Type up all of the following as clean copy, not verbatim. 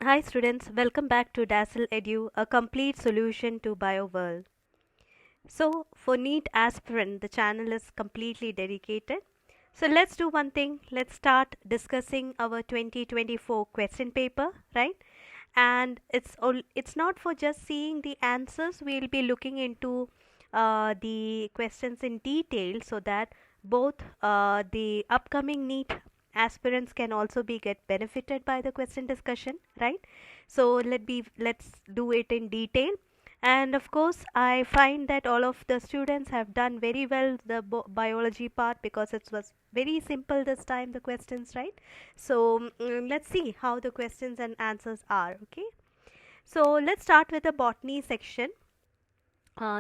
Hi students, welcome back to Dazzle Edu, a complete solution to bio world. So for NEET aspirant, the channel is completely dedicated. So let's do one thing. Let's start discussing our 2024 question paper, right? And it's not for just seeing the answers. We'll be looking into the questions in detail so that both the upcoming NEET aspirants can also be get benefited by the question discussion, right? So let's do it in detail. And of course I find that all of the students have done very well the biology part because it was very simple this time, the questions, right? So let's see how the questions and answers are. Okay, so let's start with the botany section.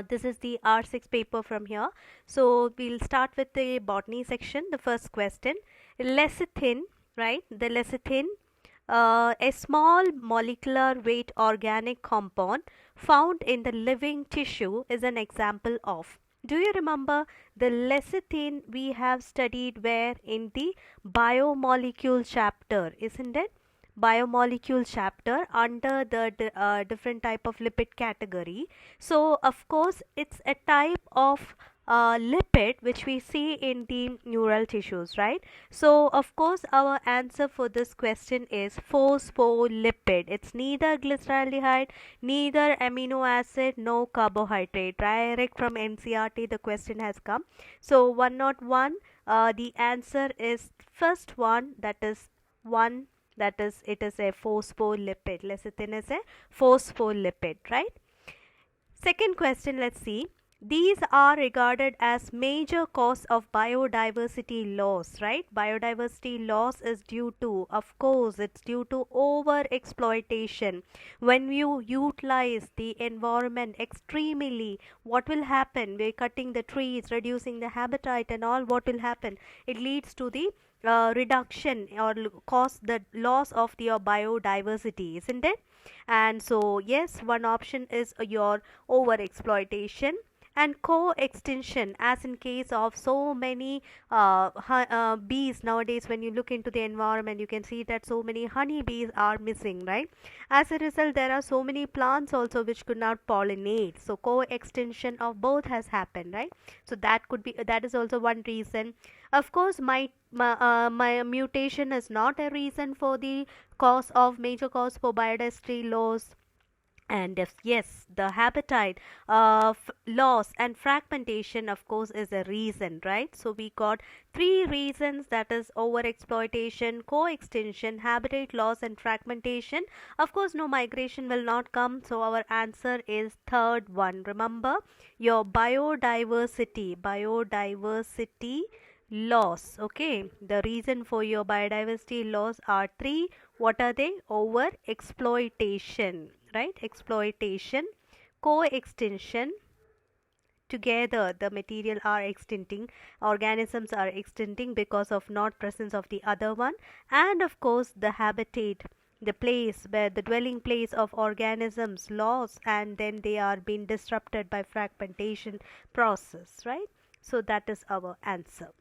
This is the R6 paper from here. So we'll start with the botany section. The first question, lecithin, right? The lecithin, a small molecular weight organic compound found in the living tissue, is an example of. Do you remember the lecithin we have studied where in the biomolecule chapter, isn't it? Biomolecule chapter under the different type of lipid category. So of course it's a type of lipid which we see in the neural tissues, right? So of course our answer for this question is phospholipid. It's neither glyceraldehyde, neither amino acid, no carbohydrate. Direct from NCRT the question has come. So 101, the answer is first one, that is 1, that is it is a phospholipid. Lecithin is a phospholipid, right? Second question, let's see. These are regarded as major cause of biodiversity loss, right? Biodiversity loss is due to, of course, it's due to over exploitation. When you utilize the environment extremely, what will happen? We're cutting the trees, reducing the habitat and all, what will happen? It leads to the reduction or cause the loss of your biodiversity, isn't it? And so yes, one option is your over exploitation. And co-extinction, as in case of so many bees nowadays. When you look into the environment, you can see that so many honey bees are missing, right? As a result, there are so many plants also which could not pollinate, so co-extinction of both has happened, right? So that is also one reason. Of course my mutation is not a reason for the major cause for biodiversity loss. And if yes, the habitat loss and fragmentation of course is a reason, right? So we got three reasons, that is over exploitation, co-extinction, habitat loss and fragmentation. Of course no migration will not come, so our answer is third one. Remember, your biodiversity loss. Okay, the reason for your biodiversity loss are three. What are they? Over exploitation, right? Exploitation, co-extinction, together the material are extincting, organisms are extincting because of not presence of the other one. And of course the habitat, the place where the dwelling place of organisms lost, and then they are being disrupted by fragmentation process, right? So that is our answer.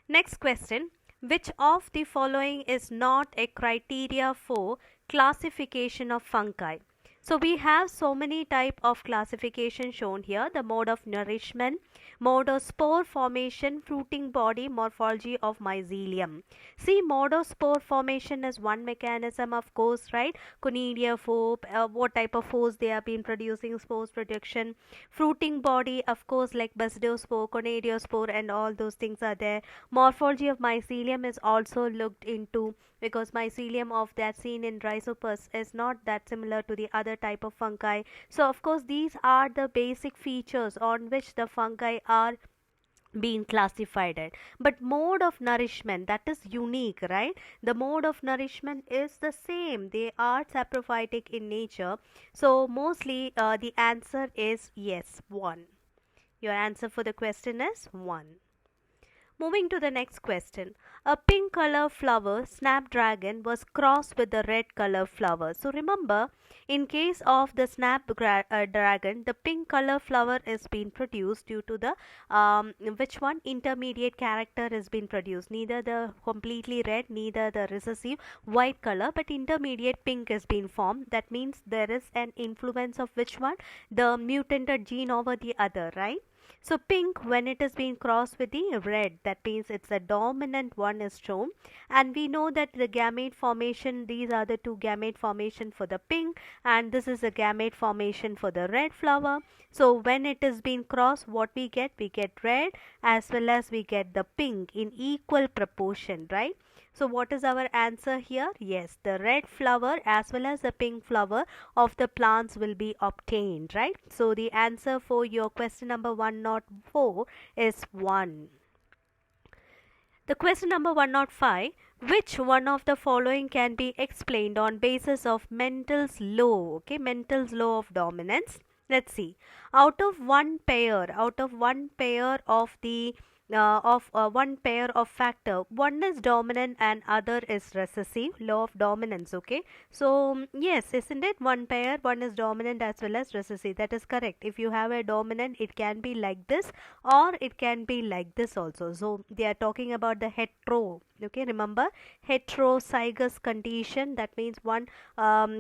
Next question, which of the following is not a criteria for classification of fungi? So we have so many type of classification shown here: the mode of nourishment, mode of spore formation, fruiting body, morphology of mycelium. See, mode of spore formation is one mechanism, of course, right? Conidia phobe, what type of force they have been producing, spores production. Fruiting body, of course, like basidospore, conidiospore and all those things are there. Morphology of mycelium is also looked into, because mycelium of that seen in rhizopus is not that similar to the other type of fungi. So of course these are the basic features on which the fungi are being classified at. But mode of nourishment, that is unique, right? The mode of nourishment is the same, they are saprophytic in nature. So mostly the answer is yes, 1. Your answer for the question is 1. Moving to the next question. A pink color flower, snapdragon, was crossed with the red color flower. So remember, in case of the snapdragon, the pink color flower is being produced due to the which one intermediate character is being produced. Neither the completely red, neither the recessive white color, but intermediate pink is being formed. That means there is an influence of which one? The mutated gene over the other, right? So pink, when it is being crossed with the red, that means it's a dominant one is shown, and we know that the gamete formation, these are the two gamete formation for the pink, and this is a gamete formation for the red flower. So when it is being crossed, what we get red as well as we get the pink in equal proportion, right? So what is our answer here? Yes, the red flower as well as the pink flower of the plants will be obtained, right? So the answer for your question number 104 is 1. The question number 105, which one of the following can be explained on basis of Mendel's law? Okay, Mendel's law of dominance. Let's see. Out of one pair of the one pair of factor, one is dominant and other is recessive. Law of dominance. Okay, so yes, isn't it? One pair, one is dominant as well as recessive. That is correct. If you have a dominant, it can be like this or it can be like this also. So they are talking about the hetero. Okay, remember, heterozygous condition, that means one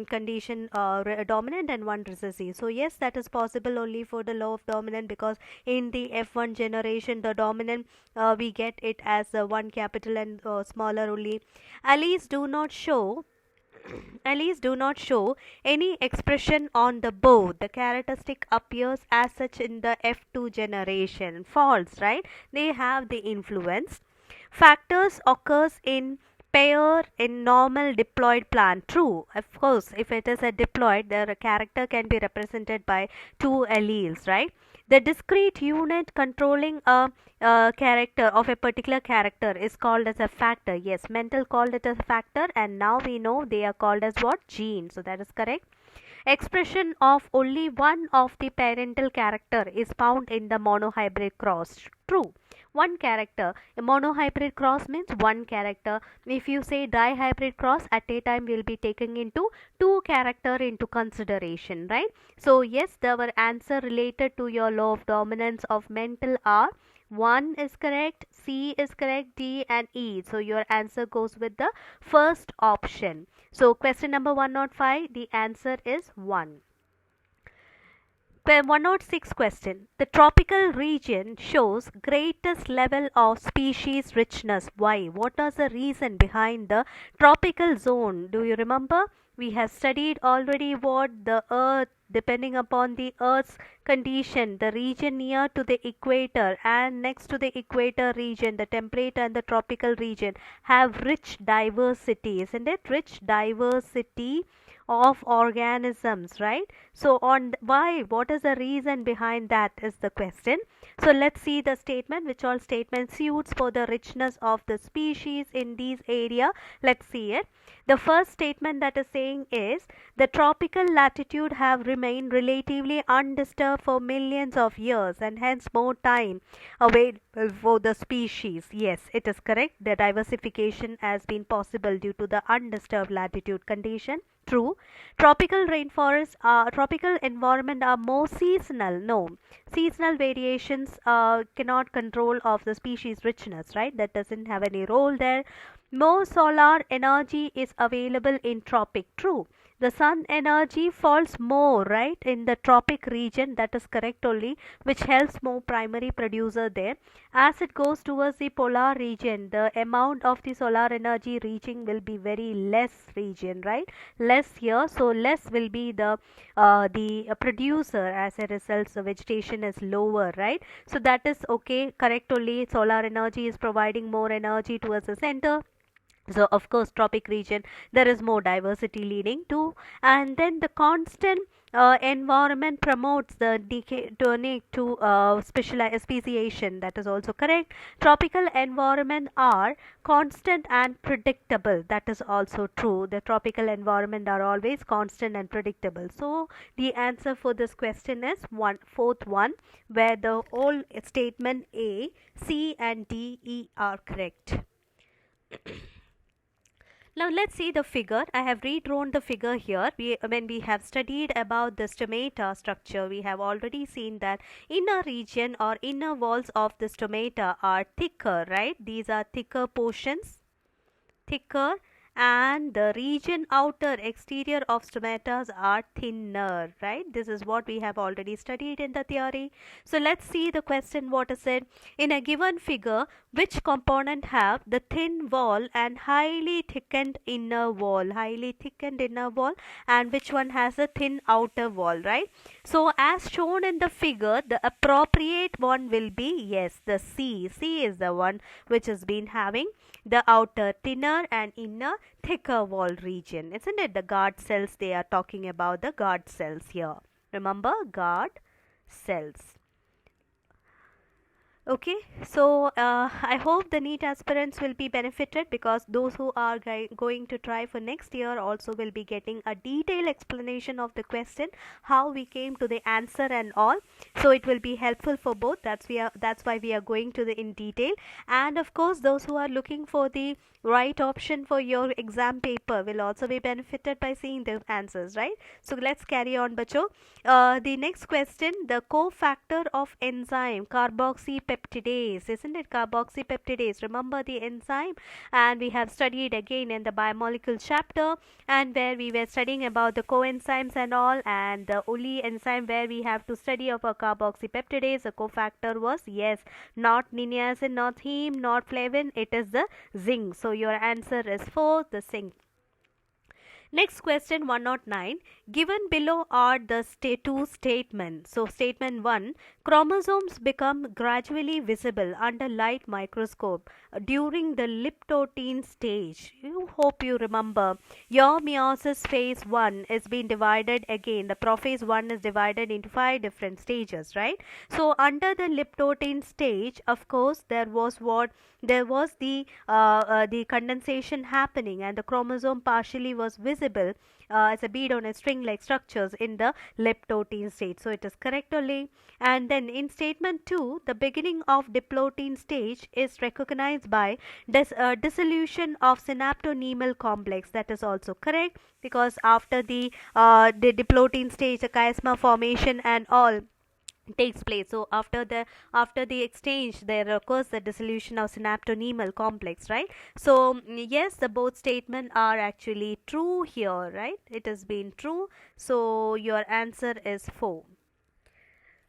condition dominant and one recessive. So yes, that is possible only for the law of dominant, because in the F1 generation the dominant we get it as one capital and smaller only. Alleles do not show any expression on the board. The characteristic appears as such in the F2 generation. False, right? They have the influence. Factors occurs in pair in normal diploid plant. True. Of course, if it is a diploid, the character can be represented by two alleles, right? The discrete unit controlling a character of a particular character is called as a factor. Yes, Mendel called it as a factor, and now we know they are called as what? Gene. So that is correct. Expression of only one of the parental character is found in the monohybrid cross. True. One character. A monohybrid cross means one character. If you say dihybrid cross, at a time we will be taking into two character into consideration, right? So yes, our answer related to your law of dominance of Mendel are 1 is correct, C is correct, D and E. So your answer goes with the first option. So question number 105, the answer is 1. 106 question. The tropical region shows greatest level of species richness. Why? What is the reason behind the tropical zone? Do you remember? We have studied already what the earth, depending upon the earth's condition, the region near to the equator and next to the equator region, the temperate and the tropical region have rich diversity, isn't it? Rich diversity of organisms, right? So on why, what is the reason behind that is the question. So let's see the statement, which all statement suits for the richness of the species in these area. Let's see it. The first statement that is saying is the tropical latitude have remained relatively undisturbed for millions of years and hence more time available for the species. Yes, it is correct. The diversification has been possible due to the undisturbed latitude condition. True. Tropical rainforests, tropical environment are more seasonal. No, seasonal variations cannot control of the species richness, right? That doesn't have any role there. More solar energy is available in tropic. True. The sun energy falls more, right, in the tropic region. That is correct only, which helps more primary producer there. As it goes towards the polar region, the amount of the solar energy reaching will be very less region, right? Less here, so less will be the producer. As a result, the vegetation is lower, right? So that is okay, correct only. Solar energy is providing more energy towards the center. So of course tropic region there is more diversity leading to, and then the constant environment promotes the decay to speciation. That is also correct. Tropical environment are constant and predictable. That is also true. The tropical environment are always constant and predictable. So the answer for this question is fourth one, where the whole statement A, C and D, E are correct. Now let's see the figure. I have redrawn the figure here. When we have studied about the stomata structure, we have already seen that inner region or inner walls of the stomata are thicker, right? These are thicker portions, thicker, and the region outer exterior of stomatas are thinner, right? This is what we have already studied in the theory. So let's see the question. What is it? In a given figure, which component have the thin wall and highly thickened inner wall, and which one has a thin outer wall, right? So as shown in the figure, the appropriate one will be, yes, the C. C is the one which has been having the outer thinner and inner thicker wall region, isn't it? The guard cells, they are talking about the guard cells here. Remember, guard cells. Okay, so I hope the NEET aspirants will be benefited, because those who are going to try for next year also will be getting a detailed explanation of the question, how we came to the answer and all. So it will be helpful for both. That's why we are going to the in detail. And of course, those who are looking for the right option for your exam paper will also be benefited by seeing the answers, right? So let's carry on, bacho. The next question, the cofactor of enzyme carboxypeptidase, isn't it? Carboxypeptidase, remember the enzyme, and we have studied again in the biomolecule chapter, and where we were studying about the coenzymes and all, and the only enzyme where we have to study about carboxypeptidase, the cofactor was, yes, not niacin, not heme, not flavin, it is the zinc. So your answer is 4, the zinc. Next question 109. Given below are the two statements. So statement 1, chromosomes become gradually visible under light microscope during the liptoten stage. You hope you remember your meiosis phase 1 is being divided again. The prophase 1 is divided into 5 different stages, right? So under the liptoten stage, of course, there was the condensation happening, and the chromosome partially was visible as a bead on a string like structures in the liptoten state. So it is correct only. And then in statement 2, the beginning of diplotin stage is recognized by dissolution of synaptonemal complex. That is also correct, because after the diplotin stage, the chiasma formation and all takes place. So after the exchange, there occurs the dissolution of synaptonemal complex, right? So yes, the both statement are actually true here, right? It has been true. So your answer is 4.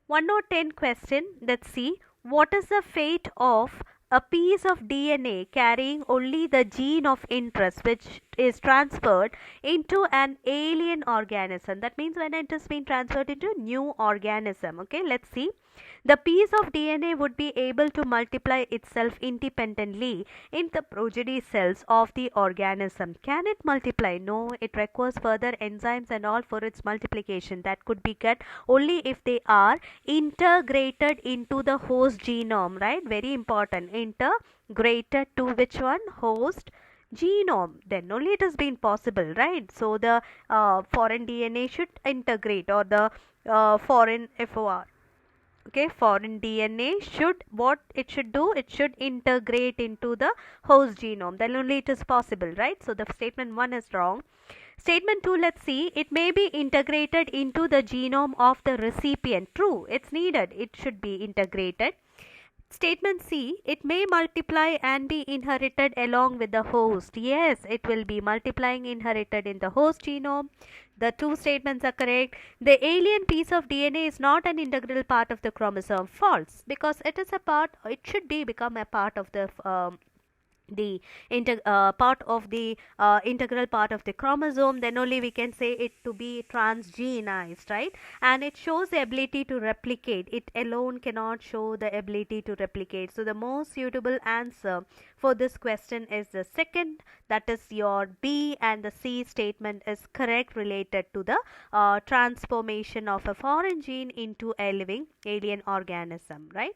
110 question. Let's see. What is the fate of a piece of DNA carrying only the gene of interest, which is transferred into an alien organism? That means when it has been transferred into new organism. Okay, let's see. The piece of DNA would be able to multiply itself independently in the progeny cells of the organism. Can it multiply? No, it requires further enzymes and all for its multiplication. That could be get only if they are integrated into the host genome, right? Very important. Integrated to which one? Host genome. Then only it has been possible, right? So the foreign DNA should integrate, or the foreign FOR. Okay, foreign DNA should, what it should do, it should integrate into the host genome. Then only it is possible, right? So the statement 1 is wrong. Statement 2, let's see. It may be integrated into the genome of the recipient. True, it's needed. It should be integrated. Statement C, it may multiply and be inherited along with the host. Yes, it will be multiplying inherited in the host genome. The two statements are correct. The alien piece of DNA is not an integral part of the chromosome. False, because it is a part, it should be become a part of the the part of the integral part of the chromosome, then only we can say it to be transgenized, right? And it shows the ability to replicate. It alone cannot show the ability to replicate. So the most suitable answer for this question is the second, that is your B, and the C statement is correct, related to the transformation of a foreign gene into a living alien organism, right?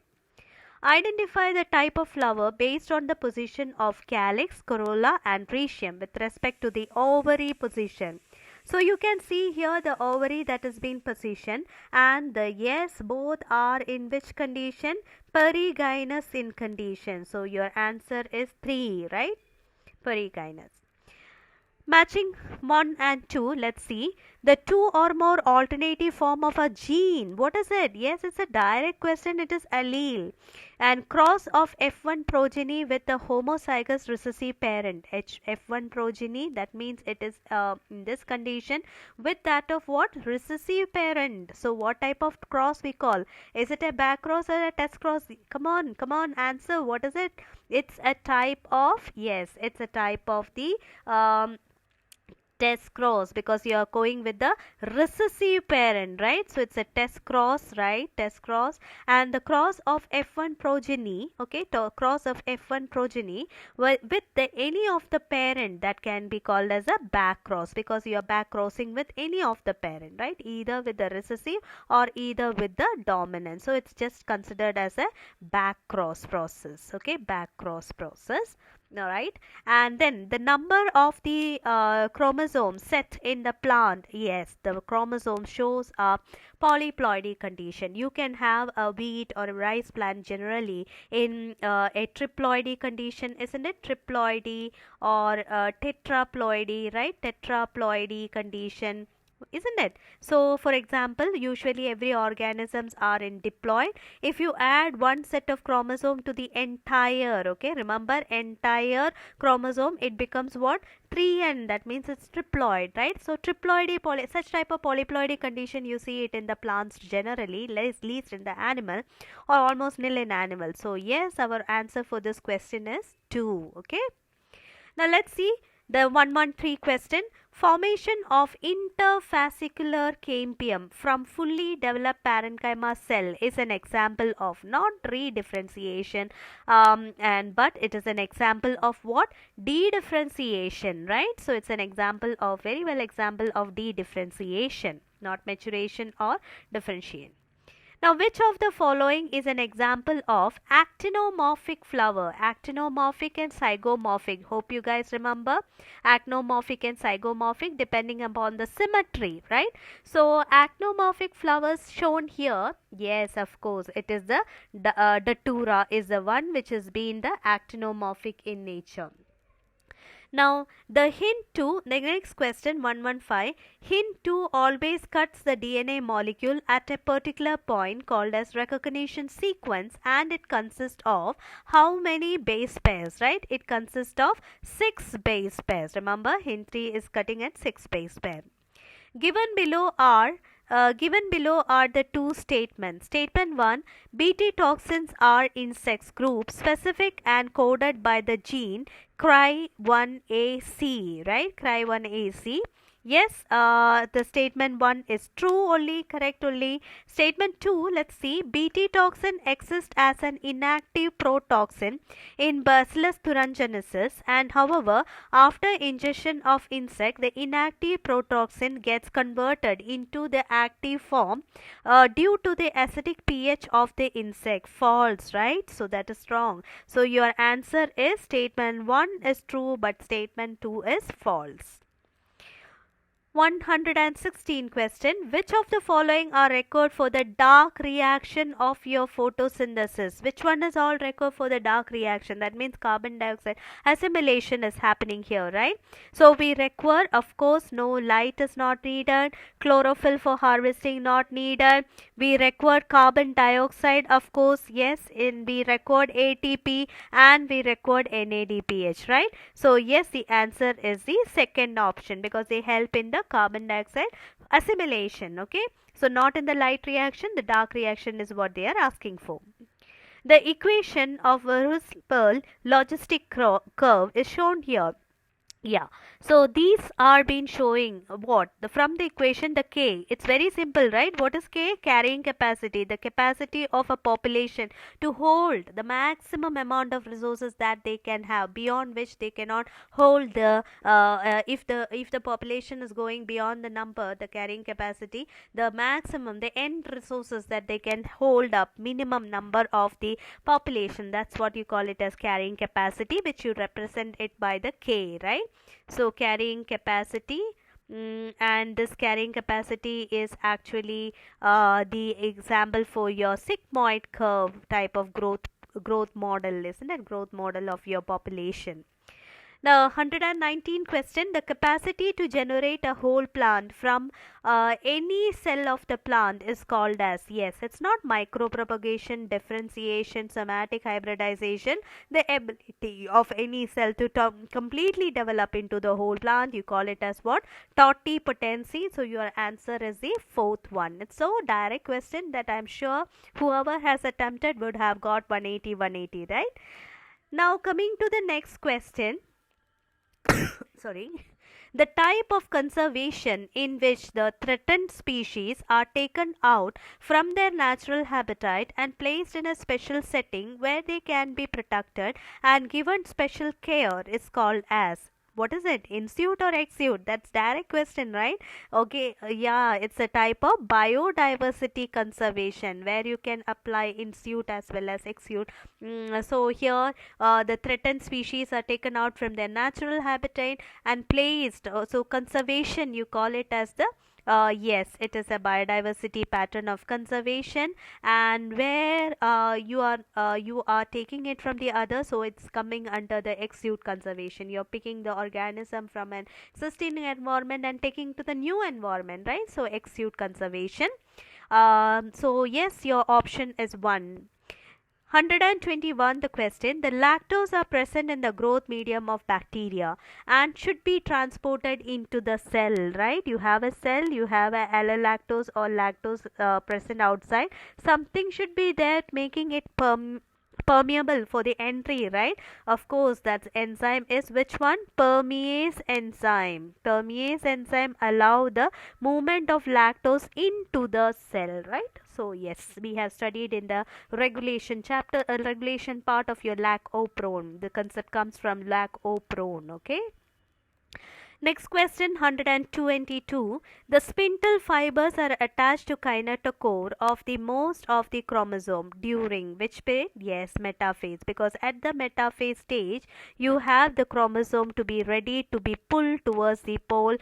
Identify the type of flower based on the position of calyx, corolla and rhizome with respect to the ovary position. So you can see here the ovary that has been positioned, and the yes, both are in which condition? Perigynous in condition. So your answer is 3, right? Perigynous. Matching 1 and 2, let's see. The two or more alternative form of a gene. What is it? Yes, it's a direct question. It is allele. And cross of F1 progeny with the homozygous recessive parent. F1 progeny, that means it is in this condition with that of what? Recessive parent. So what type of cross we call? Is it a back cross or a test cross? Come on, answer. What is it? It's a type of, yes, it's a type of the test cross, because you are going with the recessive parent, right? So it's a test cross, right? Test cross. And the cross of F1 progeny, okay, cross of F1 progeny with any of the parent, that can be called as a back cross, because you are back crossing with any of the parent, right? Either with the recessive or either with the dominant. So it's just considered as a back cross process, okay? Back cross process. All right. And then the number of the chromosomes set in the plant. Yes, the chromosome shows a polyploidy condition. You can have a wheat or a rice plant generally in a triploidy condition, isn't it? Triploidy or tetraploidy, right? Tetraploidy condition, isn't it? So for example, usually every organisms are in diploid. If you add one set of chromosome to the entire, okay, remember, entire chromosome, it becomes what? 3n. That means it's triploid, right? So triploidy, such type of polyploidy condition, you see it in the plants generally, least in the animal, or almost nil in animal. So yes, our answer for this question is 2. Okay. Now let's see the 113 question. Formation of interfascicular cambium from fully developed parenchyma cell is an example of not redifferentiation, but it is an example of what? Dedifferentiation, right? So it's an example of, very well example of dedifferentiation, not maturation or differentiation. Now, which of the following is an example of actinomorphic flower? Actinomorphic and zygomorphic. Hope you guys remember actinomorphic and zygomorphic depending upon the symmetry, right? So, actinomorphic flowers shown here. Yes, of course, it is the datura is the one which has been the actinomorphic in nature. Now, the hint 2, the next question 115, hint 2 always cuts the DNA molecule at a particular point called as recognition sequence, and it consists of how many base pairs, right? It consists of 6 base pairs. Remember, hint 3 is cutting at 6 base pair. Given below are the two statements. Statement 1, Bt toxins are in sex group specific and coded by the gene Cry1AC, right? Cry1AC. Yes, the statement 1 is true only, correct only. Statement 2, let's see. Bt toxin exists as an inactive protoxin in Bacillus thuringiensis, and however, after ingestion of insect, the inactive protoxin gets converted into the active form due to the acidic pH of the insect. False, right? So that is wrong. So your answer is statement 1 is true, but statement 2 is false. 116 question. Which of the following are record for the dark reaction of your photosynthesis? Which one is all record for the dark reaction? That means carbon dioxide assimilation is happening here, right? So we require, of course, no light is not needed. Chlorophyll for harvesting not needed. We require carbon dioxide, of course, yes. We record ATP and we record NADPH, right? So yes, the answer is the second option, because they help in the carbon dioxide assimilation. Okay, so not in the light reaction, the dark reaction is what they are asking for. The equation of a Russell logistic curve is shown here. Yeah, so these are been showing what the from the equation the k, it's very simple, right? What is k? Carrying capacity, the capacity of a population to hold the maximum amount of resources that they can have, beyond which they cannot hold the if the population is going beyond the number, the carrying capacity, the maximum, the end resources that they can hold up, minimum number of the population, that's what you call it as carrying capacity, which you represent it by the k, right? So carrying capacity, and this carrying capacity is actually the example for your sigmoid curve type of growth model, isn't it? Growth model of your population. The 119 question, the capacity to generate a whole plant from any cell of the plant is called as, yes, it's not micropropagation, differentiation, somatic hybridization, the ability of any cell to completely develop into the whole plant, you call it as what? Totipotency. So your answer is the fourth one. It's so direct question that I'm sure whoever has attempted would have got 180, right? Now coming to the next question. Sorry, the type of conservation in which the threatened species are taken out from their natural habitat and placed in a special setting where they can be protected and given special care is called as, what is it? In-suit or ex-suit? That's direct question, right? Okay, yeah, it's a type of biodiversity conservation where you can apply in-suit as well as ex-suit. So here the threatened species are taken out from their natural habitat and placed, so conservation you call it as the yes, it is a biodiversity pattern of conservation, and where you are taking it from the other, so it's coming under the ex-suit conservation. You're picking the organism from an existing environment and taking to the new environment, right? So ex-suit conservation. So yes, your option is 1. 121, the question, the lactose are present in the growth medium of bacteria and should be transported into the cell, right? You have a cell, you have a allolactose or lactose present outside, something should be there making it permeable for the entry, right? Of course, that enzyme is which one? Permease enzyme. Permease enzyme allow the movement of lactose into the cell, right? So yes, we have studied in the regulation chapter, regulation part of your lac-o-prone. The concept comes from lac-o-prone, okay? Next question, 122. The spindle fibers are attached to kinetochore of the most of the chromosome during which period? Yes, metaphase. Because at the metaphase stage, you have the chromosome to be ready to be pulled towards the pole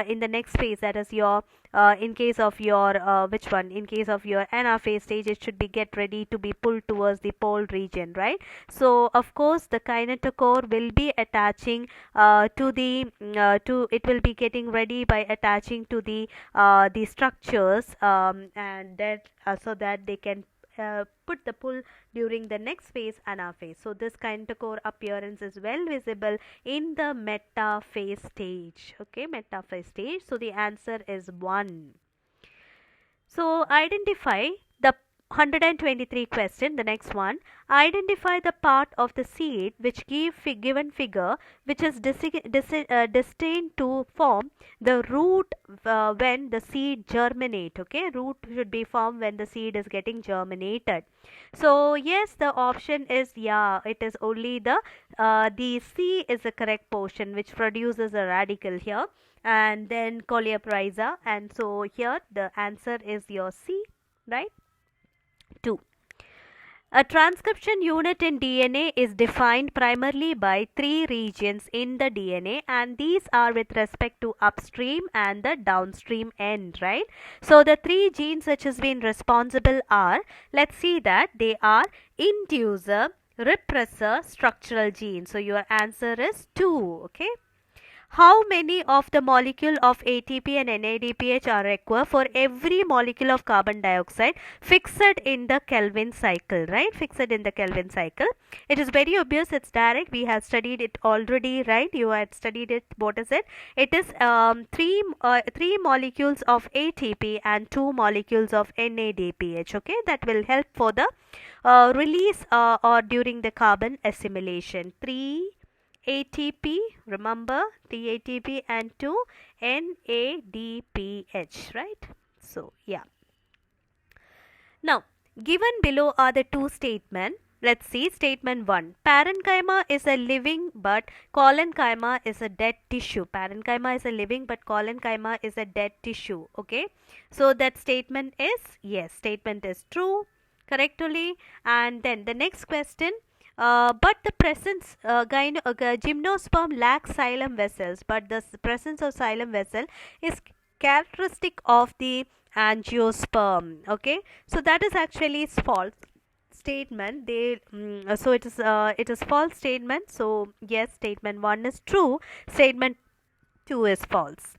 in the next phase. That is your in case of your which one? In case of your anaphase stage, it should be get ready to be pulled towards the pole region, right? So of course, the kinetochore will be attaching to the to it will be getting ready by attaching to the structures and that so that they can put the pull during the next phase, anaphase. So this kinetochore appearance is well visible in the metaphase stage. Okay, metaphase stage. So the answer is 1. So identify the 123 question, the next one. Identify the part of the seed which given figure which is destined to form the root when the seed germinate. Okay, root should be formed when the seed is getting germinated. So yes, the option is, yeah, it is only the C is the correct portion which produces a radical here, and then coleophysa, and so here the answer is your C, right? 2. A transcription unit in DNA is defined primarily by 3 regions in the DNA, and these are with respect to upstream and the downstream end, right? So the 3 genes which has been responsible are, let's see that they are inducer, repressor, structural gene. So your answer is 2, okay? How many of the molecule of ATP and NADPH are required for every molecule of carbon dioxide fixed in the Kelvin cycle, right? Fixed in the Kelvin cycle. It is very obvious, it's direct. We have studied it already, right? You had studied it. What is it? It is three molecules of ATP and 2 molecules of NADPH. Okay, that will help for the release or during the carbon assimilation. 3 ATP, remember, 3 ATP and 2 NADPH, right? So, yeah. Now, given below are the two statements. Let's see statement 1. Parenchyma is a living but collenchyma is a dead tissue. Parenchyma is a living but collenchyma is a dead tissue. Okay. So that statement is yes. Statement is true correctly. And then the next question. But the presence gymnosperm lacks xylem vessels, but the presence of xylem vessel is characteristic of the angiosperm. Okay, so that is actually false statement. So it is false statement. So yes, statement 1 is true, statement 2 is false.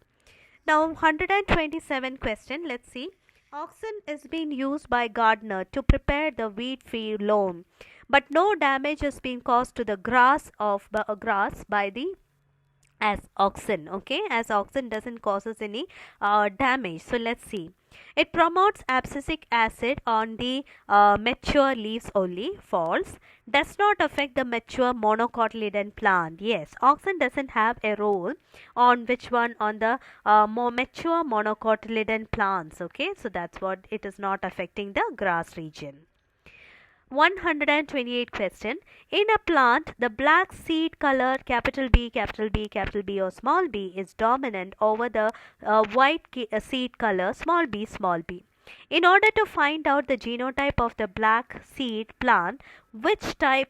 Now 127 question, let's see. Oxen is being used by gardener to prepare the wheat field loam, but no damage is being caused to the grass by the as oxen. Okay, as oxen doesn't causes any damage. So let's see. It promotes abscisic acid on the mature leaves only. False. Does not affect the mature monocotyledon plant. Yes, oxen doesn't have a role on which one, on the more mature monocotyledon plants. Okay, so that's what it is not affecting the grass region. 128 question. In a plant, the black seed color capital B, capital B, capital B or small b is dominant over the white seed color small b, small b. In order to find out the genotype of the black seed plant, which type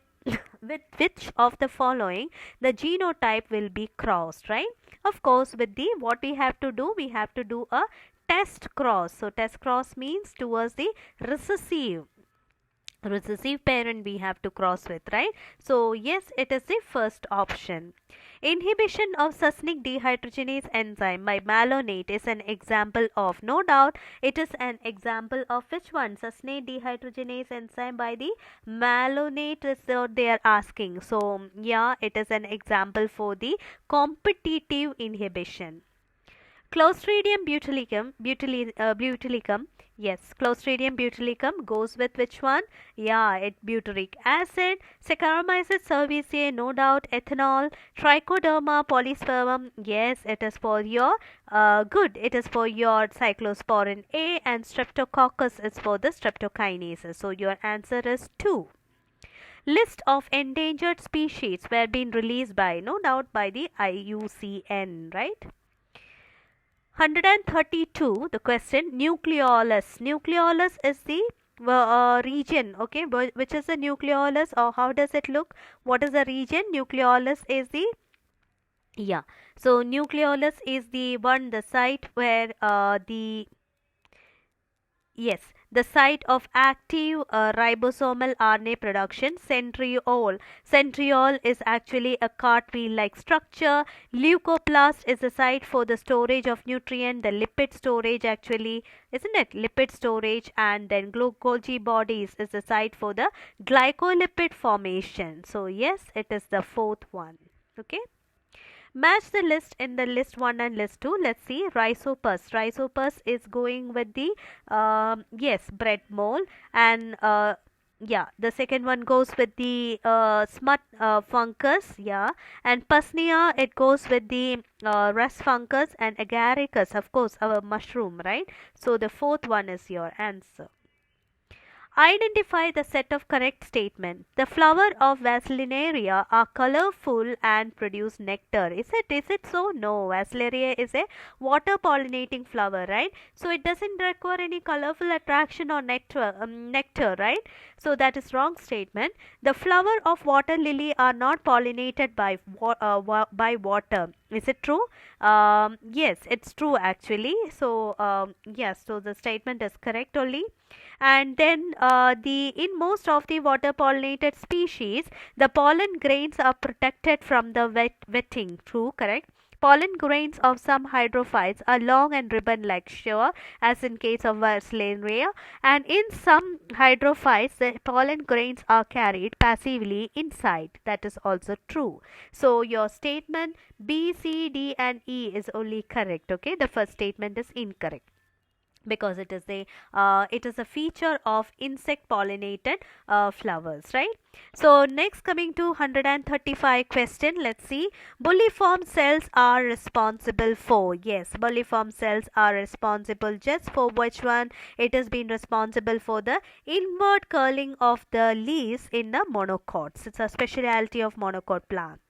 with which of the following the genotype will be crossed, right? Of course, with the what we have to do, we have to do a test cross. So test cross means towards the recessive parent we have to cross with, right? So yes, it is the first option. Inhibition of succinic dehydrogenase enzyme by malonate is an example of, no doubt it is an example of which one? Succinic dehydrogenase enzyme by the malonate is what they are asking. So yeah, it is an example for the competitive inhibition. Clostridium butylicum. Yes, Clostridium butylicum goes with which one? Yeah, it butyric acid. Saccharomyces cerevisiae, no doubt. Ethanol. Trichoderma polyspermum. Yes, it is for your good. It is for your cyclosporin A, and Streptococcus is for the streptokinases. So your answer is 2. List of endangered species were being released by, no doubt, by the IUCN, right? 132, the question, nucleolus. Nucleolus is the region, okay, which is the nucleolus, or how does it look? What is the region? Nucleolus is the, yeah, so nucleolus is the one, the site where yes, the site of active ribosomal RNA production. Centriole. Centriole is actually a cartwheel-like structure. Leucoplast is the site for the storage of nutrient, the lipid storage actually, isn't it? Lipid storage. And then Golgi bodies is the site for the glycolipid formation. So yes, it is the fourth one. Okay. Match the list in the list 1 and list 2. Let's see. Rhizopus. Rhizopus is going with the yes, bread mole, and yeah, the second one goes with the smut fungus, yeah, and Pusnea, it goes with the rust fungus, and agaricus, of course, our mushroom, right? So the fourth one is your answer. Identify the set of correct statements. The flower of Vaselinaria are colorful and produce nectar. Is it? Is it so? No. Vaselinaria is a water pollinating flower, right? So it doesn't require any colorful attraction or nectar, right? So that is wrong statement. The flower of water lily are not pollinated by water. Is it true? Yes, it's true actually. So yes, so the statement is correct only. And then in most of the water pollinated species, the pollen grains are protected from the wetting. True, correct. Pollen grains of some hydrophytes are long and ribbon-like, sure, as in case of Vacillinaria, and in some hydrophytes the pollen grains are carried passively inside. That is also true. So your statement B, C, D and E is only correct. Okay, the first statement is incorrect because it is a feature of insect pollinated flowers, right? So next, coming to 135 question, let's see. Bulliform cells are responsible for, yes, bulliform cells are responsible just for which one? It has been responsible for the inward curling of the leaves in the monocots. It's a speciality of monocot plant.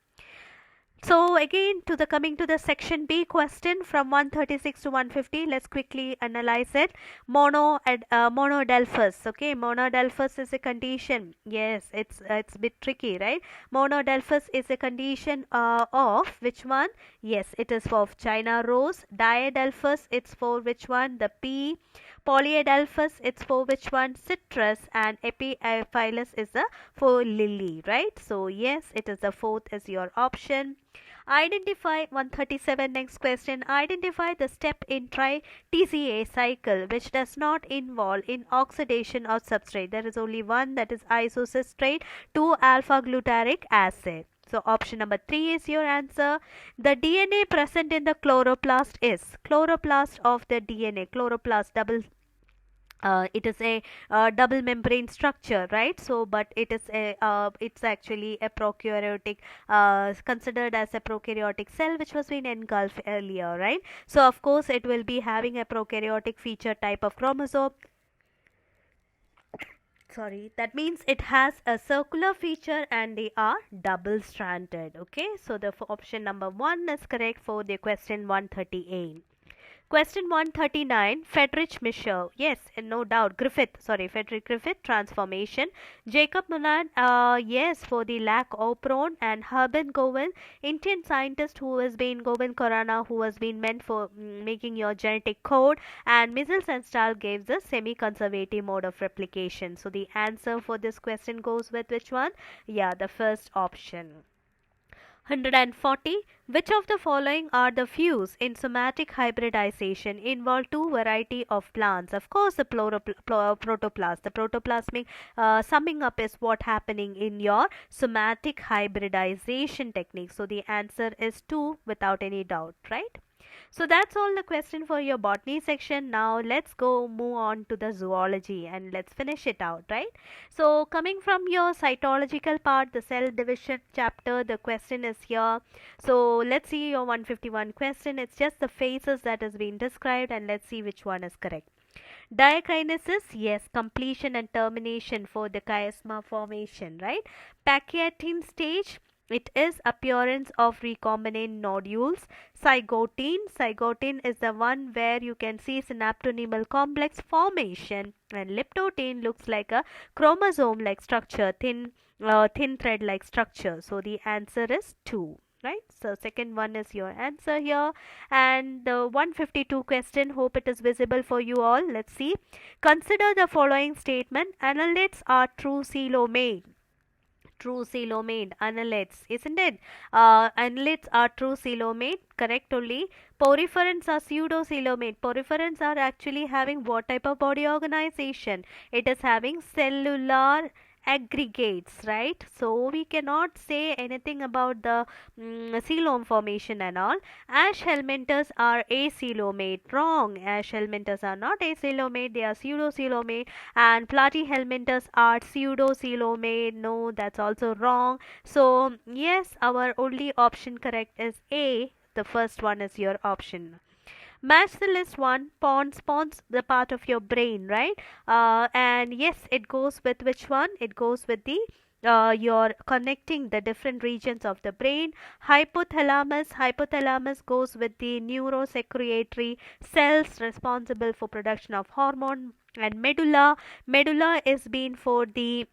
So again, to the coming to the section B question from 136 to 150, let's quickly analyze it. Monodelphus. Okay, monodelphus is a condition. Yes, it's a bit tricky, right? Monodelphus is a condition of which one? Yes, it is for China rose. Diadelphus, it's for which one? The P. Polyadelphus, it's for which one? Citrus. And Epiphyllus is the for lily, right? So yes, it is the fourth is your option. Identify 137 next question. Identify the step in tri-TCA cycle which does not involve in oxidation of substrate. There is only one, that is isocitrate to alpha glutaric acid. So option number 3 is your answer. The DNA present in the chloroplast is chloroplast of the DNA. Chloroplast double it is a double membrane structure, right? So but it is a it's actually a prokaryotic, considered as a prokaryotic cell which was been engulfed earlier, right? So of course it will be having a prokaryotic feature type of chromosome. Sorry, that means it has a circular feature and they are double stranded. Okay, so the option number 1 is correct for the question 138. Question 139, Friedrich Mischer, yes, no doubt, Friedrich Griffith transformation, Jacob Monod, yes, for the lac operon, and Herben Gowen, Indian scientist who has been Gowen Corona, who has been meant for making your genetic code, and Missels and Stahl gives a semi-conservative mode of replication. So the answer for this question goes with which one? Yeah, the first option. 140. Which of the following are the views in somatic hybridization involve two variety of plants? Of course, the protoplast. The protoplasmic summing up is what happening in your somatic hybridization technique. So the answer is 2 without any doubt, right? So that's all the question for your botany section. Now let's go move on to the zoology and let's finish it out, right? So coming from your cytological part, the cell division chapter, the question is here. So let's see your 151 question. It's just the phases that has been described and let's see which one is correct. Diakinesis, yes, completion and termination for the chiasma formation, right? Pakiatine stage, it is appearance of recombinant nodules. Zygote is the one where you can see synaptonemal complex formation, and liptote looks like a chromosome like structure, thin thread like structure. So the answer is 2, right? So second one is your answer here. And the 152 question, hope it is visible for you all. Let's see. Consider the following statement: annelids are true coelomate. True coelomate, annelids, isn't it? Annelids are true coelomate, correct only. Poriferans are pseudo coelomate. Poriferans are actually having what type of body organization? It is having cellular aggregates, right? So we cannot say anything about the coelom formation and all. Ash helminthes are acoelomate. Wrong. Ash helminthes are not acoelomate, they are pseudocoelomate. And platyhelminthes are pseudocoelomate. No, that's also wrong. So yes, our only option correct is A. The first one is your option. Match the list one. Pons, the part of your brain, right? And yes, it goes with which one? It goes with the you're connecting the different regions of the brain. Hypothalamus goes with the neurosecretory cells responsible for production of hormone. And medulla is being for the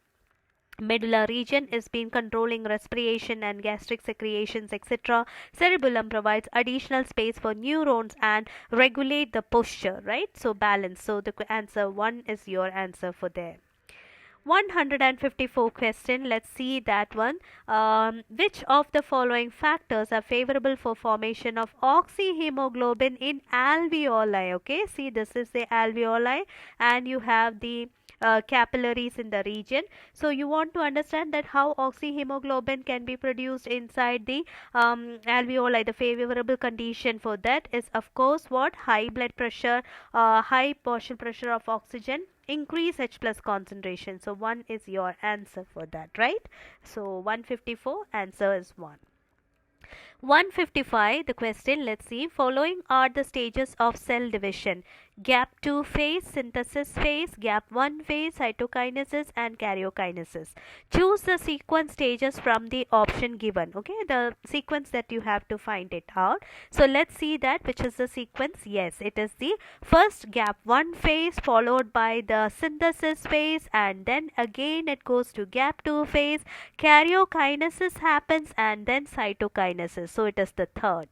medulla region is been controlling respiration and gastric secretions, etc. Cerebellum provides additional space for neurons and regulate the posture, right? So balance. So the answer 1 is your answer for there. 154 question, let's see that one. Which of the following factors are favorable for formation of oxyhemoglobin in alveoli? Okay, see, this is the alveoli and you have the capillaries in the region. So you want to understand that how oxyhemoglobin can be produced inside the alveoli. The favorable condition for that is of course what? High blood pressure, high partial pressure of oxygen, increase H plus concentration. So 1 is your answer for that, right? So 154 answer is 1. 155, the question, let's see. Following are the stages of cell division: gap 2 phase, synthesis phase, gap 1 phase, cytokinesis and karyokinesis. Choose the sequence stages from the option given. Okay, the sequence that you have to find it out. So let's see that which is the sequence. Yes, it is the first gap 1 phase followed by the synthesis phase, and then again it goes to gap 2 phase, karyokinesis happens, and then cytokinesis. So it is the third.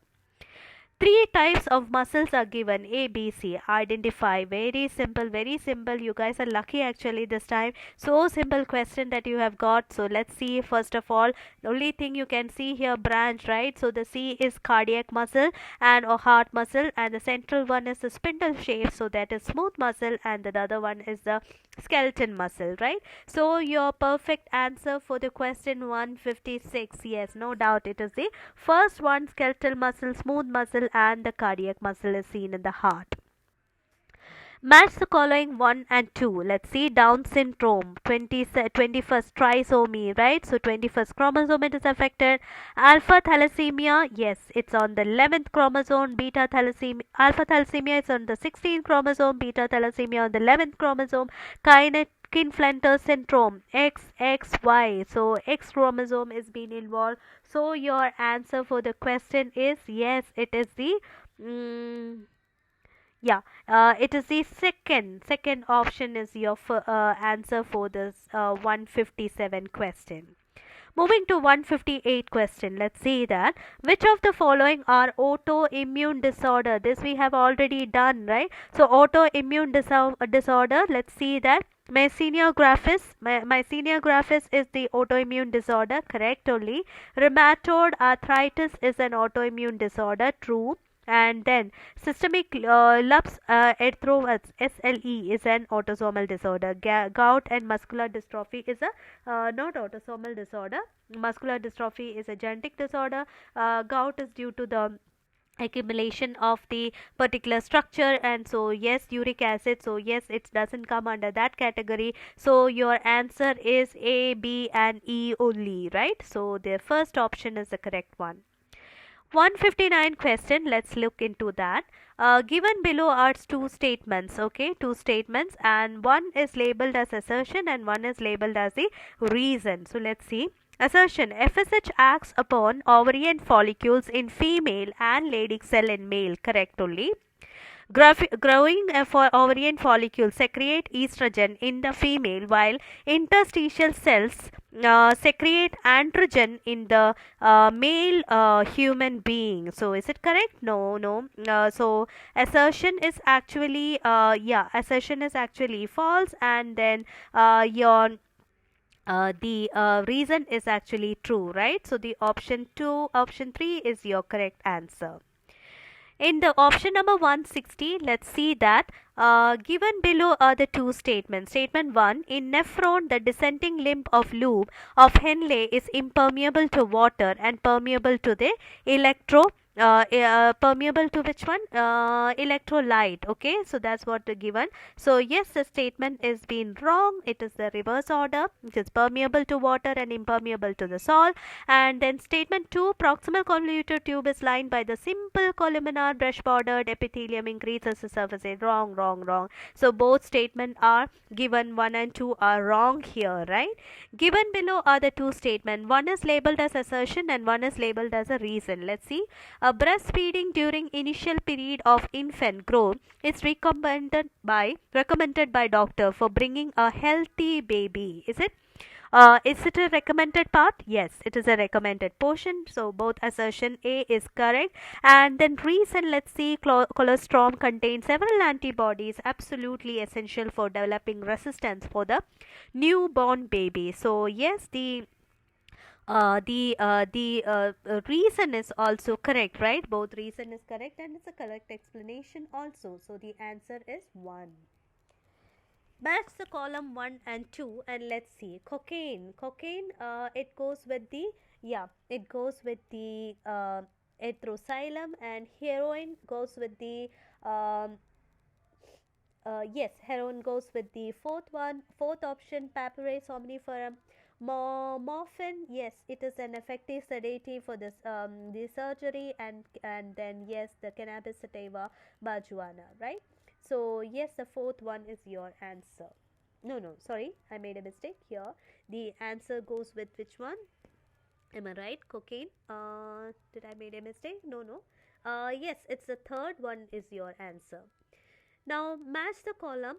Three types of muscles are given: A, B, C. Identify. Very simple, very simple. You guys are lucky actually this time. So simple question that you have got. So let's see. First of all, the only thing you can see here, branch, right? So the C is cardiac muscle and or heart muscle, and the central one is the spindle shape. So that is smooth muscle, and the other one is the skeleton muscle, right? So your perfect answer for the question 156, yes, no doubt it is the first one, skeletal muscle, smooth muscle, and the cardiac muscle is seen in the heart. Match the following 1 and 2. Let's see. Down syndrome, 21st trisomy, right? So 21st chromosome it is affected. Alpha thalassemia, yes, it's on the 11th chromosome. Beta thalassemia, alpha thalassemia is on the 16th chromosome. Beta thalassemia on the 11th chromosome. Klinefelter syndrome, XXY. So X chromosome is being involved. So your answer for the question is yes, it is the it is the second option is your answer for this 157 question. Moving to 158 question, let's see that which of the following are autoimmune disorder. This we have already done, right? So autoimmune disorder, let's see that myasthenia gravis is the autoimmune disorder, correct only. Rheumatoid arthritis is an autoimmune disorder, true. And then systemic lupus erythematosus SLE is an autosomal disorder. Gout and muscular dystrophy is a not autosomal disorder. Muscular dystrophy is a genetic disorder. Gout is due to the accumulation of the particular structure, and so yes, uric acid, so yes, it doesn't come under that category. So your answer is A, B and E only, right? So the first option is the correct one. 159 question, let's look into that. Given below are two statements, okay, two statements, and one is labeled as assertion and one is labeled as the reason. So let's see. Assertion: FSH acts upon ovarian follicles in female and Leydig cell in male, correct only. Growing for ovarian follicles secrete estrogen in the female, while interstitial cells secrete androgen in the male human being. So is it correct? No, no. So assertion is actually assertion is actually false, and then your the reason is actually true, right? So the option 3 is your correct answer. In the option number 160, let's see that given below are the two statements. Statement 1: in nephron, the dissenting limb of loop of Henle is impermeable to water and permeable to the permeable to which one? Electrolyte. Okay, so that's what given. So yes, the statement is being wrong. It is the reverse order. It is permeable to water and impermeable to the salt. And then statement 2: proximal convoluted tube is lined by the simple columnar brush bordered epithelium increases the surface area. Wrong, wrong, wrong. So both statements are given. 1 and 2 are wrong here, right? Given below are the two statements. One is labeled as assertion and one is labeled as a reason. Let's see. Breastfeeding during initial period of infant growth is recommended by doctor for bringing a healthy baby. Is it? Is it a recommended part? Yes, it is a recommended portion. So both assertion A is correct. And then reason, let's see, colostrum contains several antibodies absolutely essential for developing resistance for the newborn baby. So yes, the reason is also correct, right? Both reason is correct and it's a correct explanation also. So the answer is 1. Match the column 1 and 2 and let's see. Cocaine, it goes with the, yeah, it goes with the erythroxylum, and heroin goes with the um, yes, heroin goes with the fourth option, Papyrus somniferum. Morphine, yes, it is an effective sedative for this the surgery, and then yes, the cannabis sativa, marijuana, right? So yes, the fourth one is your answer. No, no, sorry, I made a mistake here. The answer goes with which one? Am I right? Cocaine. Did I made a mistake? No, no. Yes, it's the third one is your answer. Now match the column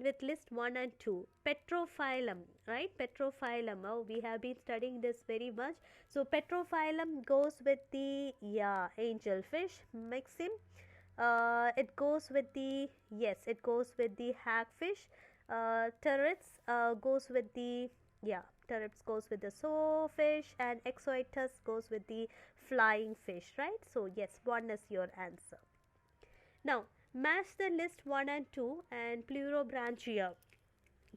with list 1 and 2. Petrophyllum, right? Petrophyllum. Oh, we have been studying this very much. So petrophyllum goes with the, yeah, angelfish. Maxim. It goes with the, yes, it goes with the hagfish. Turrets goes with the, yeah, turrets goes with the sawfish, and exoitus goes with the flying fish, right? So yes, 1 is your answer. Now match the list 1 and 2 and Pleurobranchia.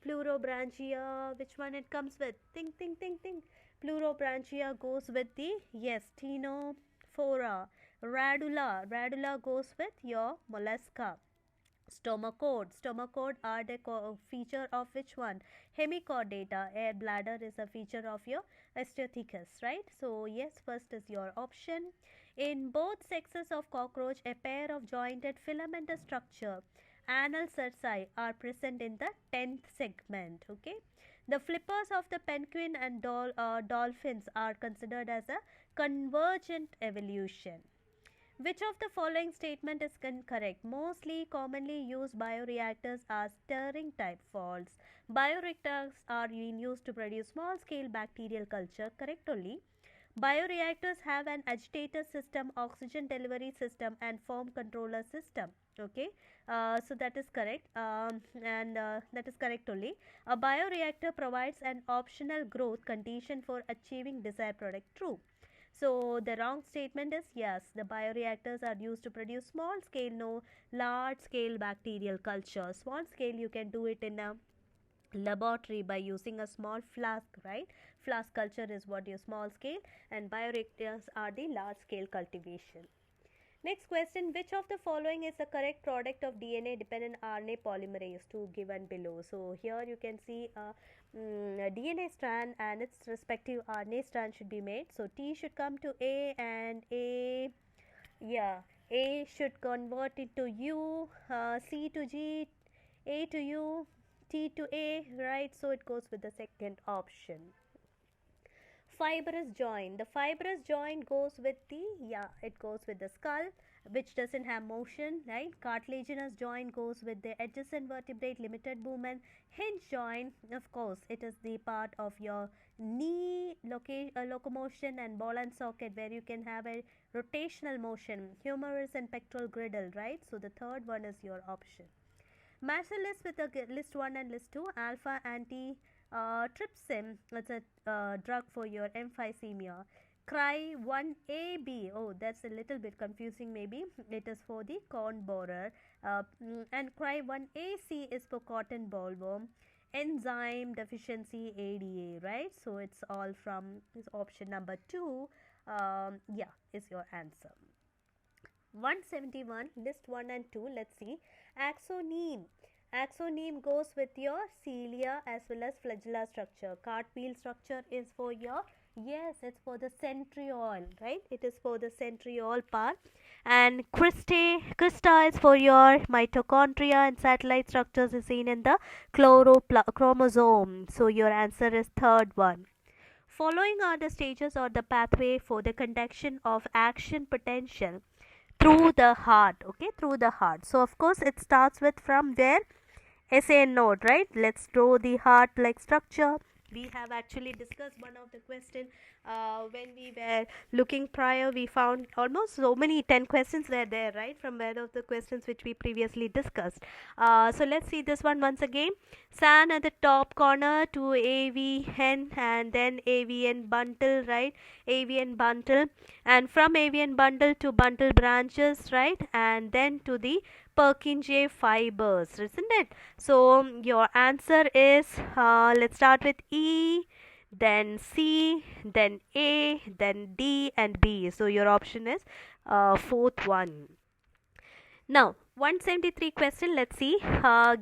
Pleurobranchia, which one it comes with? Think, think, think, think. Pleurobranchia goes with the, yes, Ctenophora. Radula goes with your mollusca. Stomachode are the feature of which one? Hemichordata. Air bladder is a feature of your Osteothecus, right? So yes, first is your option. In both sexes of cockroach, a pair of jointed filamentous structure, anal cerci, are present in the 10th segment. Okay, the flippers of the penguin and dolphins are considered as a convergent evolution. Which of the following statement is correct? Mostly commonly used bioreactors are stirring type faults. Bioreactors are being used to produce small scale bacterial culture. Correct only. Bioreactors have an agitator system, oxygen delivery system, and foam controller system. Okay, so that is correct, and that is correct only. A bioreactor provides an optional growth condition for achieving desired product. True. So the wrong statement is yes, the bioreactors are used to produce small scale, no large scale bacterial culture. Small scale you can do it in a laboratory by using a small flask, right? Flask culture is what your small scale, and bioreactors are the large scale cultivation. Next question, which of the following is the correct product of DNA dependent RNA polymerase 2 given below? So here you can see a DNA strand and its respective RNA strand should be made. So T should come to A, and A, yeah, A should convert it to U, C to G, A to U, T to A, right? So it goes with the second option. Fibrous joint, the fibrous joint goes with the, yeah, it goes with the skull, which doesn't have motion, right? Cartilaginous joint goes with the adjacent vertebrate limited movement. Hinge joint, of course, it is the part of your knee locomotion, and ball and socket where you can have a rotational motion. Humerus and pectoral girdle, right? So the third one is your option. Match the list with the list 1 and list 2. Alpha antitrypsin, it's a drug for your emphysema. Cry 1AB, oh, that's a little bit confusing maybe. It is for the corn borer. And Cry 1AC is for cotton bollworm. Enzyme deficiency ADA, right? So it's all from option number 2. Yeah, is your answer. 171, list 1 and 2. Let's see. Axoneme goes with your cilia as well as flagellar structure. Cartwheel structure is for your, yes, it's for the centriole, right? It is for the centriole part. And crista is for your mitochondria, and satellite structures is seen in the chromosome. So your answer is third one. Following are the stages or the pathway for the conduction of action potential through the heart. Okay, through the heart. So of course it starts with from where? SA node, right? Let's draw the heart like structure. We have actually discussed one of the question when we were looking prior. We found almost so many 10 questions were there, right, from one of the questions which we previously discussed. So let's see this one once again. San at the top corner to AVN and then AVN bundle, right, AVN bundle, and from AVN bundle to bundle branches, right, and then to the Purkinje fibers, isn't it? So your answer is, let's start with E, then C, then A, then D and B. So your option is fourth one. Now, 173 question, let's see.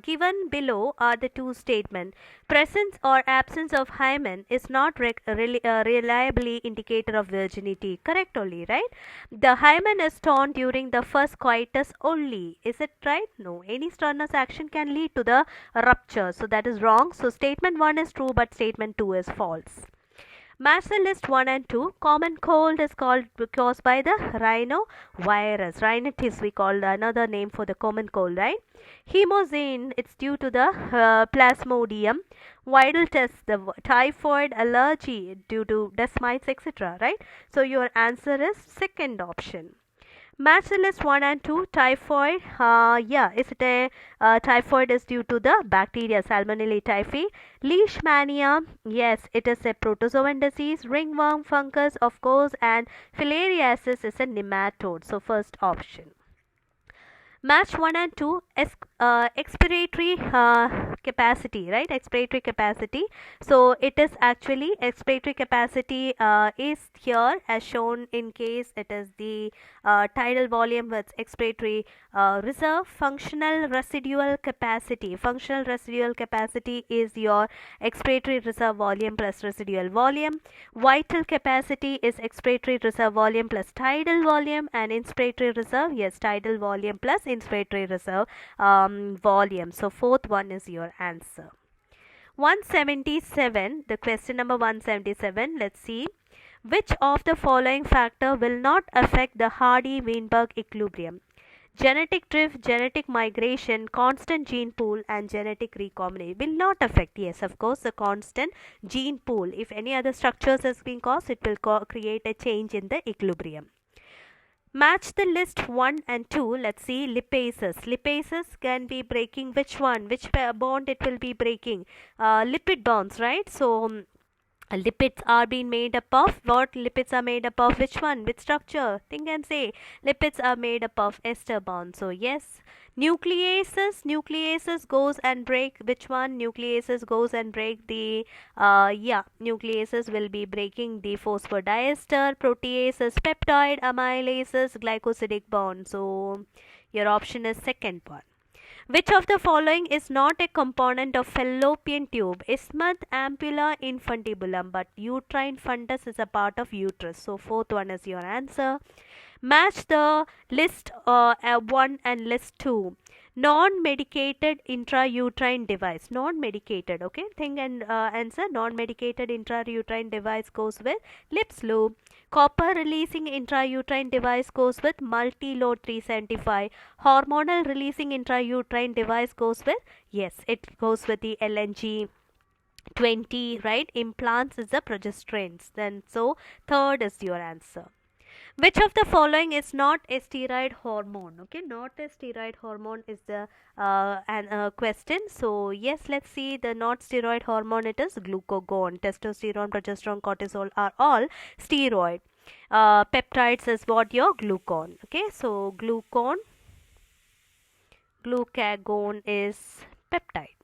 Given below are the two statements. Presence or absence of hymen is not reliably indicator of virginity. Correct only, right? The hymen is torn during the first coitus only. Is it right? No. Any strenuous action can lead to the rupture. So that is wrong. So statement 1 is true, but statement 2 is false. Match the list 1 and 2. Common cold is caused by the rhinovirus. Rhinitis we call another name for the common cold, right? Hemozyne, it's due to the plasmodium. Viral test, the typhoid allergy due to desmites, etc. Right? So your answer is second option. Match the list 1 and 2. Typhoid, yeah, is it a typhoid is due to the bacteria Salmonella typhi. Leishmania, yes, it is a protozoan disease. Ringworm fungus, of course, and filariasis is a nematode. So first option. Match 1 and 2. Expiratory capacity, right? Expiratory capacity. So it is actually expiratory capacity is here as shown in case it is the tidal volume with expiratory reserve. Functional residual capacity. Functional residual capacity is your expiratory reserve volume plus residual volume. Vital capacity is expiratory reserve volume plus tidal volume, and inspiratory reserve, yes, tidal volume plus inspiratory reserve volume. So fourth one is your answer. 177, the question number 177, let's see. Which of the following factor will not affect the Hardy-Weinberg equilibrium? Genetic drift, genetic migration, constant gene pool and genetic recombination will not affect. Yes, of course, the constant gene pool. If any other structures has been caused, it will create a change in the equilibrium. Match the list 1 and 2. Let's see. Lipases. Lipases can be breaking which one? Which bond it will be breaking? Lipid bonds, right? So lipids are being made up of what? Lipids are made up of which one? Which structure? Think and say. Lipids are made up of ester bonds. So yes. Nucleases goes and break which one? Nucleases goes and break the nucleases will be breaking the phosphodiester. Proteases, peptide, amylases, glycosidic bond. So your option is second one. Which of the following is not a component of fallopian tube? Isthmus, ampulla, infundibulum, but uterine fundus is a part of uterus. So fourth one is your answer. Match the list 1 and list 2. Non-medicated intrauterine device. Non-medicated, okay? Think and answer. Non-medicated intrauterine device goes with lips loop. Copper releasing intrauterine device goes with multi-load 375. Hormonal releasing intrauterine device goes with, yes, it goes with the LNG 20, right? Implants is the progesterones. Then so third is your answer. Which of the following is not a steroid hormone? Okay, not a steroid hormone is the question. So yes, let's see the not steroid hormone. It is glucagon. Testosterone, progesterone, cortisol are all steroid. Peptides is what? Your glucagon. Okay, so glucagon is peptide.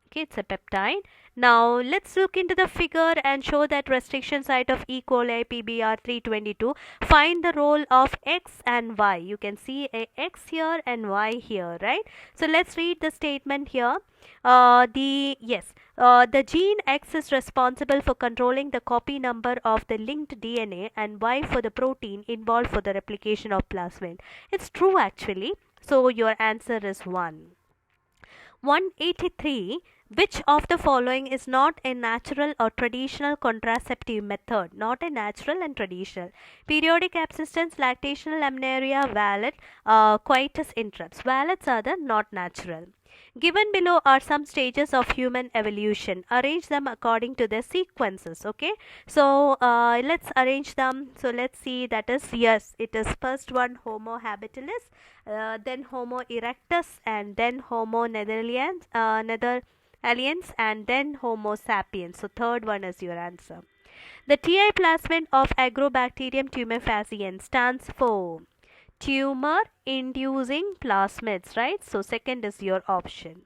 Okay, it's a peptide. Now let's look into the figure and show that restriction site of E. coli PBR 322. Find the role of X and Y. You can see a X here and Y here, right? So let's read the statement here. The gene X is responsible for controlling the copy number of the linked DNA and Y for the protein involved for the replication of plasmid. It's true actually. So your answer is 1. 183. Which of the following is not a natural or traditional contraceptive method? Not a natural and traditional. Periodic abstinence, lactational amenorrhea, valid, coitus interrupts. Valids are the not natural. Given below are some stages of human evolution. Arrange them according to their sequences. Okay, so let's arrange them. So let's see, that is, yes, it is first one Homo habilis, then Homo erectus, and then Homo netheraliens, and then Homo sapiens. So third one is your answer. The TI plasmid of Agrobacterium tumefaciens stands for tumor inducing plasmids, right? So second is your option.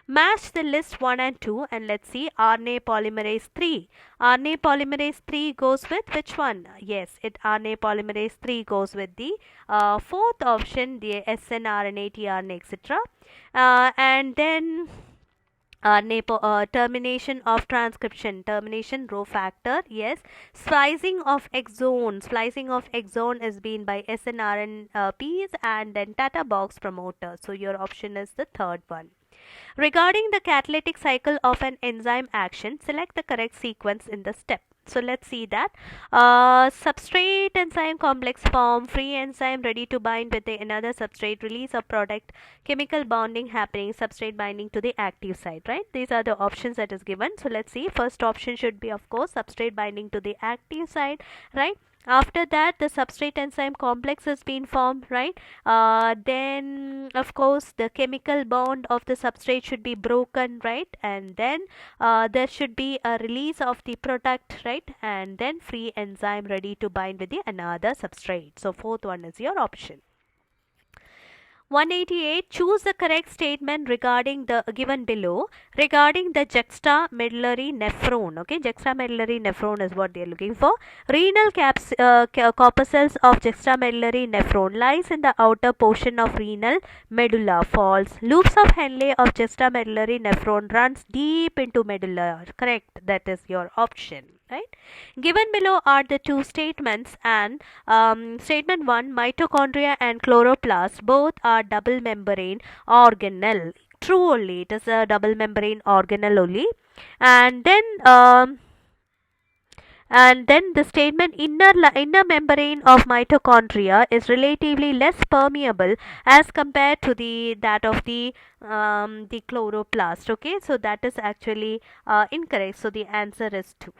Match the list 1 and 2 and let's see RNA polymerase 3. RNA polymerase 3 goes with which one? Yes, RNA polymerase 3 goes with the fourth option, the snRNA, tRNA, etc. And then termination of transcription, termination rho factor, yes. Splicing of exon is being by snRNPs and then Tata box promoter. So your option is the third one. Regarding the catalytic cycle of an enzyme action, select the correct sequence in the step. So let's see that. Substrate enzyme complex form, free enzyme ready to bind with another substrate, release of product, chemical bonding happening, substrate binding to the active site, right? These are the options that is given. So let's see. First option should be, of course, substrate binding to the active site, right? After that, the substrate enzyme complex has been formed, right? Then of course the chemical bond of the substrate should be broken, right? And then there should be a release of the product, right? And then free enzyme ready to bind with the another substrate. So fourth one is your option. 188. Choose the correct statement regarding the given below regarding the juxtamedullary nephron. Okay, juxtamedullary nephron is what they are looking for. Renal corpuscles of juxtamedullary nephron lies in the outer portion of renal medulla. False. Loops of Henle of juxtamedullary nephron runs deep into medulla. Correct. That is your option. Right. Given below are the two statements, and statement 1, mitochondria and chloroplast both are double membrane organelle. True only, it is a double membrane organelle only. And then the statement inner membrane of mitochondria is relatively less permeable as compared to that of the chloroplast. Okay, so that is actually incorrect. So the answer is 2.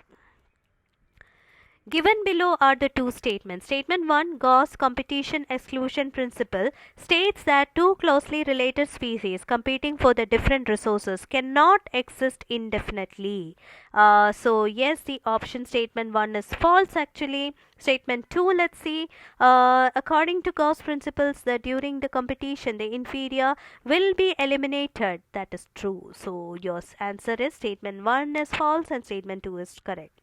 Given below are the two statements. Statement 1, Gauss competition exclusion principle states that two closely related species competing for the different resources cannot exist indefinitely. So yes, the option statement 1 is false actually. Statement 2, let's see. According to Gauss principles, that during the competition the inferior will be eliminated. That is true. So your answer is statement 1 is false and statement 2 is correct.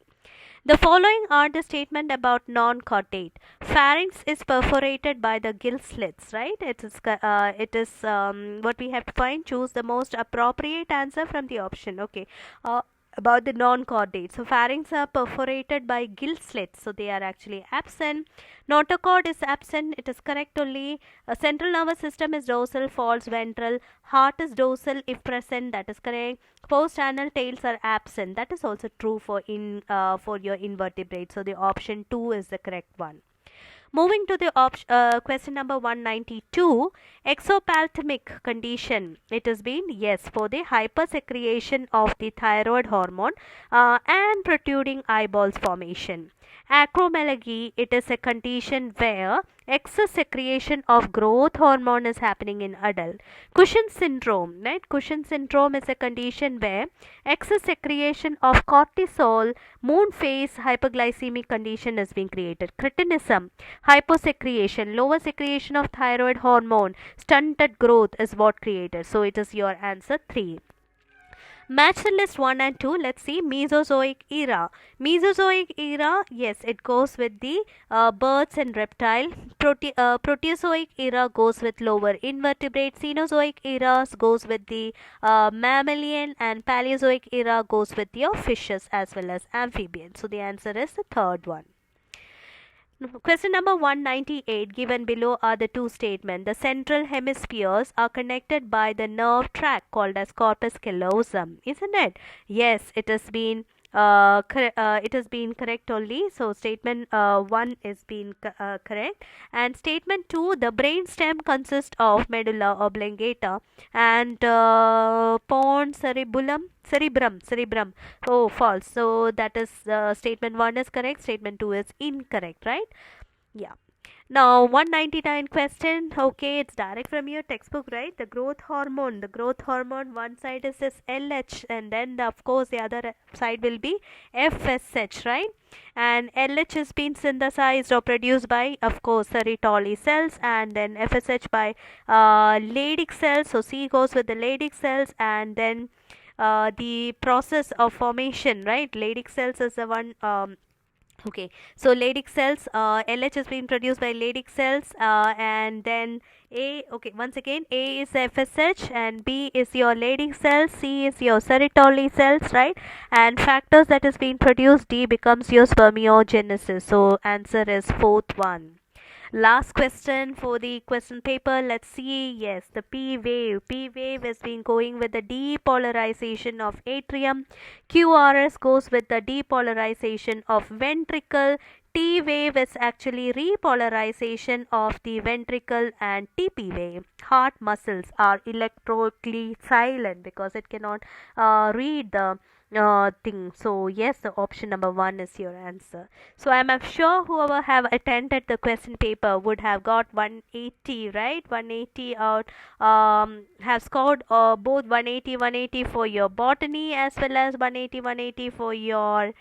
The following are the statement about non-chordate. Pharynx is perforated by the gill slits, right? It is what we have to find. Choose the most appropriate answer from the option. Okay. About the non-chordate. So pharynx are perforated by gill slits, so they are actually absent. Notochord is absent, it is correct only. Central nervous system is dorsal, false. Ventral. Heart is dorsal if present, that is correct. Post-anal tails are absent, that is also true for your invertebrates. So the option 2 is the correct one. Moving to the question number 192, exophthalmic condition. It has been yes for the hypersecretion of the thyroid hormone and protruding eyeballs formation. Acromegaly, it is a condition where excess secretion of growth hormone is happening in adult. Cushing's syndrome, right? Cushing's syndrome is a condition where excess secretion of cortisol, moon phase hyperglycemic condition is being created. Cretinism, hyposecretion, lower secretion of thyroid hormone, stunted growth is what created. So it is your answer 3. Match the list 1 and 2. Let's see. Mesozoic era. Mesozoic era, yes, it goes with the birds and reptile. Proterozoic era goes with lower invertebrate. Cenozoic era goes with the mammalian, and Paleozoic era goes with your fishes as well as amphibians. So the answer is the third one. Question number 198 given below are the two statements. The central hemispheres are connected by the nerve tract called as corpus callosum, isn't it? Yes, it has been it has been correct only. So statement 1 is being correct, and statement 2, the brain stem consists of medulla oblongata and pons cerebrum. Oh, false. So that is statement 1 is correct, statement 2 is incorrect, right? Yeah. Now, 199 question. Okay, it's direct from your textbook, right? The growth hormone. The growth hormone, one side is this LH, and then, of course, the other side will be FSH, right? And LH is being synthesized or produced by, of course, Sertoli cells, and then FSH by Leydig cells. So, C goes with the Leydig cells, and then the process of formation, right? Leydig cells is the one. Okay, so Leydig cells, LH has been produced by Leydig cells, and then A, okay, once again, A is FSH and B is your Leydig cells, C is your Sertoli cells, right? And factors that is being produced, D becomes your spermiogenesis. So answer is fourth one. Last question for the question paper. Let's see. Yes, the P wave. P wave has been going with the depolarization of atrium. QRS goes with the depolarization of ventricle. T wave is actually repolarization of the ventricle, and TP wave. Heart muscles are electrically silent because it cannot read the thing. So yes, the option number 1 is your answer. So I'm sure whoever have attended the question paper would have got 180, right? 180 out. Have scored both 180 for your botany as well as 180 for your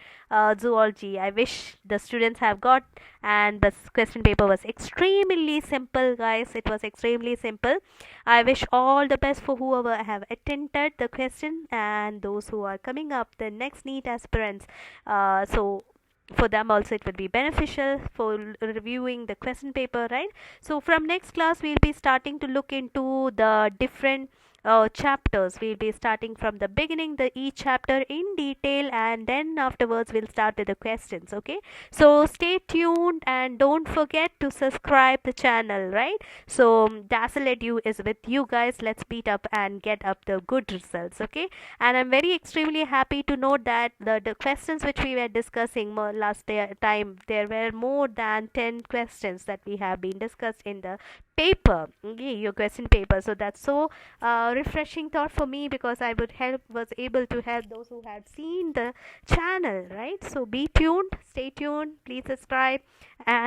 zoology. I wish the students have got, and the question paper was extremely simple, guys. It was extremely simple. I wish all the best for whoever have attended the question and those who are coming up, the next NEET aspirants. So for them also it will be beneficial for reviewing the question paper, right? So from next class we'll be starting to look into the different chapters. We'll be starting from the beginning, the each chapter in detail, and then afterwards we'll start with the questions. Okay, so stay tuned and don't forget to subscribe the channel, right? So Dazzle Edu is with you guys. Let's beat up and get up the good results. Okay, and I'm very extremely happy to note that the questions which we were discussing last time, there were more than 10 questions that we have been discussed in the paper, okay, your question paper. So that's so refreshing thought for me, because I was able to help those who had seen the channel, right? So be tuned, stay tuned, please subscribe, and